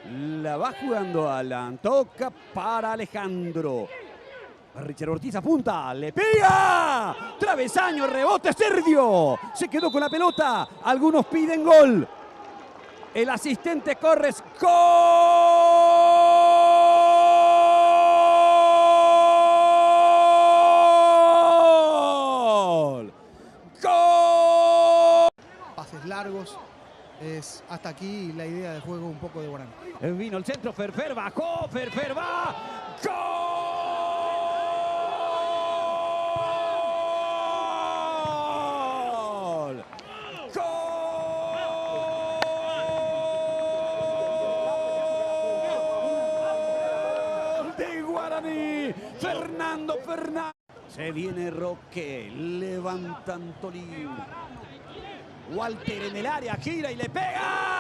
La va jugando Alan. Toca para Alejandro. Richard Ortiz apunta. Le pega. Travesaño. Rebote Sergio. Se quedó con la pelota. Algunos piden gol. El asistente Corres. ¡Gol! ¡Gol! Pases largos. Es hasta aquí la idea de juego un poco de Guaraní. Vino el centro, Ferfer bajó, Ferfer va. ¡Gol! ¡Gol de Guaraní! Fernando Fernández. Se viene Roque, levantan Tolín. Walter en el área, gira y le pega.